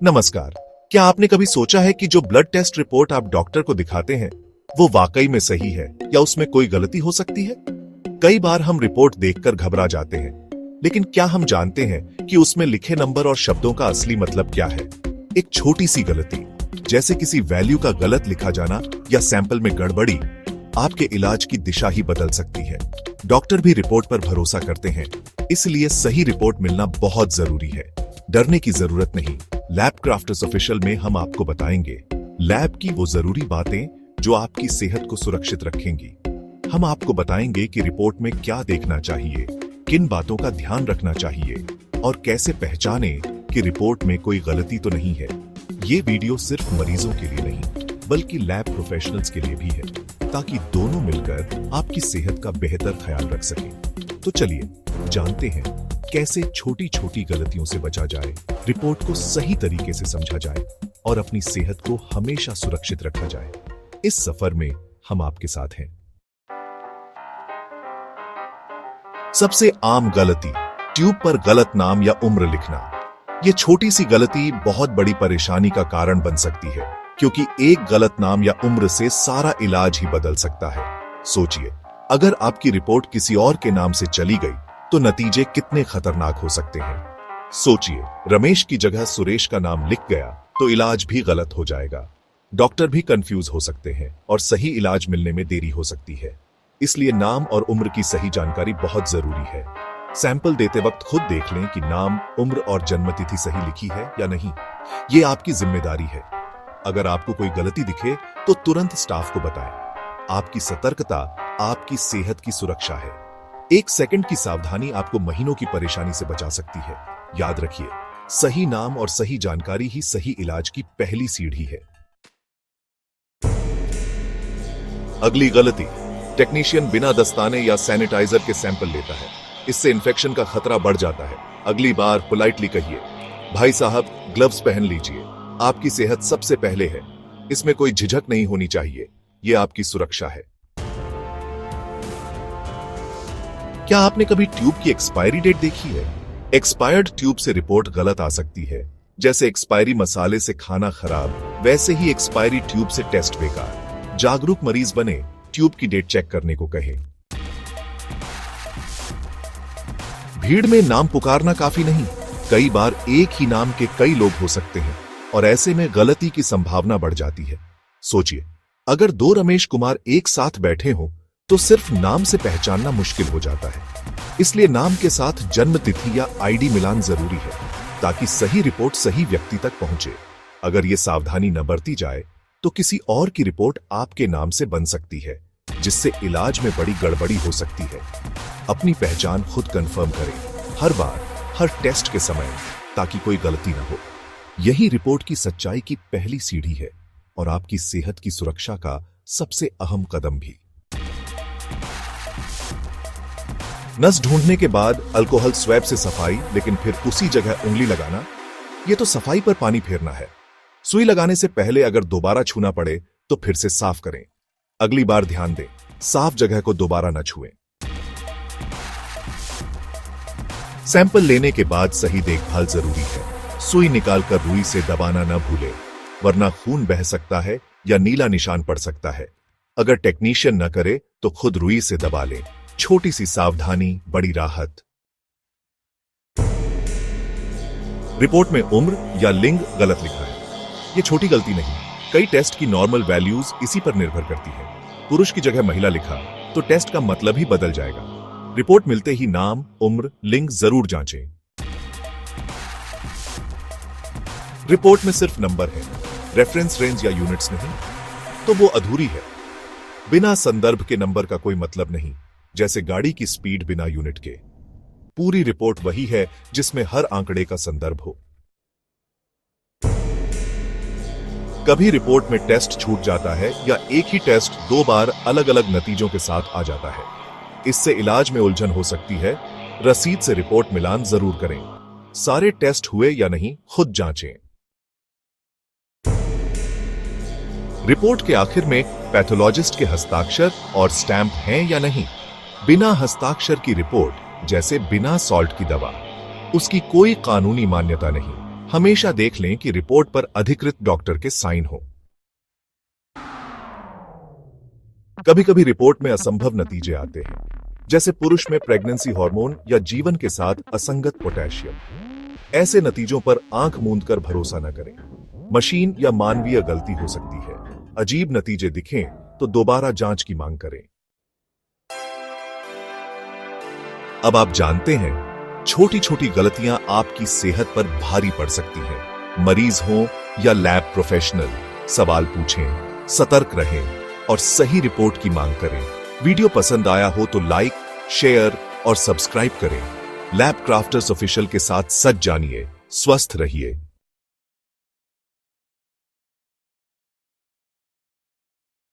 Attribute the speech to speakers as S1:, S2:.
S1: नमस्कार। क्या आपने कभी सोचा है कि जो ब्लड टेस्ट रिपोर्ट आप डॉक्टर को दिखाते हैं वो वाकई में सही है या उसमें कोई गलती हो सकती है? कई बार हम रिपोर्ट देखकर घबरा जाते हैं, लेकिन क्या हम जानते हैं कि उसमें लिखे नंबर और शब्दों का असली मतलब क्या है? एक छोटी सी गलती, जैसे किसी वैल्यू का गलत लिखा जाना या सैंपल में गड़बड़ी, आपके इलाज की दिशा ही बदल सकती है। डॉक्टर भी रिपोर्ट पर भरोसा करते हैं, इसलिए सही रिपोर्ट मिलना बहुत जरूरी है। डरने की जरूरत नहीं। लैब क्राफ्टर्स ऑफिशियल में हम आपको बताएंगे लैब की वो जरूरी बातें जो आपकी सेहत को सुरक्षित रखेंगी। हम आपको बताएंगे कि रिपोर्ट में क्या देखना चाहिए, किन बातों का ध्यान रखना चाहिए और कैसे पहचाने कि रिपोर्ट में कोई गलती तो नहीं है। ये वीडियो सिर्फ मरीजों के लिए नहीं, बल्कि लैब प्रोफेशनल्स के लिए भी है, ताकि दोनों मिलकर आपकी सेहत का बेहतर ख्याल रख सकें। तो चलिए जानते हैं कैसे छोटी छोटी गलतियों से बचा जाए, रिपोर्ट को सही तरीके से समझा जाए और अपनी सेहत को हमेशा सुरक्षित रखा जाए। इस सफर में हम आपके साथ हैं। सबसे आम गलती, ट्यूब पर गलत नाम या उम्र लिखना। ये छोटी सी गलती बहुत बड़ी परेशानी का कारण बन सकती है, क्योंकि एक गलत नाम या उम्र से सारा इलाज ही बदल सकता है। सोचिए, अगर आपकी रिपोर्ट किसी और के नाम से चली गई तो नतीजे कितने खतरनाक हो सकते हैं। सोचिए, रमेश की जगह सुरेश का नाम लिख गया तो इलाज भी गलत हो जाएगा। डॉक्टर भी कंफ्यूज हो सकते हैं और सही इलाज मिलने में देरी हो सकती है। इसलिए नाम और उम्र की सही जानकारी बहुत जरूरी है। सैंपल देते वक्त खुद देख लें कि नाम, उम्र और जन्मतिथि सही लिखी है या नहीं। ये आपकी जिम्मेदारी है। अगर आपको कोई गलती दिखे तो तुरंत स्टाफ को बताएं। आपकी सतर्कता आपकी सेहत की सुरक्षा है। 1 सेकंड की सावधानी आपको महीनों की परेशानी से बचा सकती है। याद रखिए, सही नाम और सही जानकारी ही सही इलाज की पहली सीढ़ी है। अगली गलती, टेक्नीशियन बिना दस्ताने या सैनिटाइजर के सैंपल लेता है। इससे इंफेक्शन का खतरा बढ़ जाता है। अगली बार पोलाइटली कहिए, भाई साहब ग्लव्स पहन लीजिए, आपकी सेहत सबसे पहले है। इसमें कोई झिझक नहीं होनी चाहिए, यह आपकी सुरक्षा है। क्या आपने कभी ट्यूब की एक्सपायरी डेट देखी है? एक्सपायर्ड ट्यूब से रिपोर्ट गलत आ सकती है। जैसे एक्सपायरी मसाले से खाना खराब, वैसे ही एक्सपायरी ट्यूब से टेस्ट बेकार। जागरूक मरीज बने, ट्यूब की डेट चेक करने को कहें। भीड़ में नाम पुकारना काफी नहीं, कई बार एक ही नाम के कई लोग हो सकते हैं और ऐसे में गलती की संभावना बढ़ जाती है। सोचिए, अगर 2 रमेश कुमार एक साथ बैठे हों तो सिर्फ नाम से पहचानना मुश्किल हो जाता है। इसलिए नाम के साथ जन्म तिथि या आईडी मिलान जरूरी है, ताकि सही रिपोर्ट सही व्यक्ति तक पहुंचे। अगर यह सावधानी न बरती जाए तो किसी और की रिपोर्ट आपके नाम से बन सकती है, जिससे इलाज में बड़ी गड़बड़ी हो सकती है। अपनी पहचान खुद कंफर्म करें, हर बार, हर टेस्ट के समय, ताकि कोई गलती न हो। यही रिपोर्ट की सच्चाई की पहली सीढ़ी है और आपकी सेहत की सुरक्षा का सबसे अहम कदम भी। नस ढूंढने के बाद अल्कोहल स्वैब से सफाई, लेकिन फिर उसी जगह उंगली लगाना, यह तो सफाई पर पानी फेरना है। सुई लगाने से पहले अगर दोबारा छूना पड़े तो फिर से साफ करें। अगली बार ध्यान दें, साफ जगह को दोबारा न छुएं। सैंपल लेने के बाद सही देखभाल जरूरी है। सुई निकालकर रुई से दबाना न भूलें, वरना खून बह सकता है या नीला निशान पड़ सकता है। अगर टेक्नीशियन न करे तो खुद रुई से दबा लें। छोटी सी सावधानी, बड़ी राहत। रिपोर्ट में उम्र या लिंग गलत लिखा है। यह छोटी गलती नहीं, कई टेस्ट की नॉर्मल वैल्यूज इसी पर निर्भर करती है। पुरुष की जगह महिला लिखा तो टेस्ट का मतलब ही बदल जाएगा। रिपोर्ट मिलते ही नाम, उम्र, लिंग जरूर जांचें। रिपोर्ट में सिर्फ नंबर है, रेफरेंस रेंज या यूनिट्स नहीं, तो वो अधूरी है। बिना संदर्भ के नंबर का कोई मतलब नहीं, जैसे गाड़ी की स्पीड बिना यूनिट के। पूरी रिपोर्ट वही है जिसमें हर आंकड़े का संदर्भ हो। कभी रिपोर्ट में टेस्ट छूट जाता है या एक ही टेस्ट 2 बार अलग अलग नतीजों के साथ आ जाता है। इससे इलाज में उलझन हो सकती है। रसीद से रिपोर्ट मिलान जरूर करें। सारे टेस्ट हुए या नहीं खुद जांचें। रिपोर्ट के आखिर में पैथोलॉजिस्ट के हस्ताक्षर और स्टैंप हैं या नहीं। बिना हस्ताक्षर की रिपोर्ट, जैसे बिना सॉल्ट की दवा, उसकी कोई कानूनी मान्यता नहीं। हमेशा देख लें कि रिपोर्ट पर अधिकृत डॉक्टर के साइन हो। कभी कभी रिपोर्ट में असंभव नतीजे आते हैं, जैसे पुरुष में प्रेगनेंसी हार्मोन या जीवन के साथ असंगत पोटेशियम। ऐसे नतीजों पर आंख मूंदकर भरोसा न करें। मशीन या मानवीय गलती हो सकती है। अजीब नतीजे दिखें तो दोबारा जांच की मांग करें। अब आप जानते हैं, छोटी छोटी गलतियां आपकी सेहत पर भारी पड़ सकती हैं। मरीज हो या लैब प्रोफेशनल, सवाल पूछें, सतर्क रहें और सही रिपोर्ट की मांग करें। वीडियो पसंद आया हो तो लाइक, शेयर और सब्सक्राइब करें। लैब क्राफ्टर्स ऑफिशियल के साथ सच जानिए, स्वस्थ रहिए।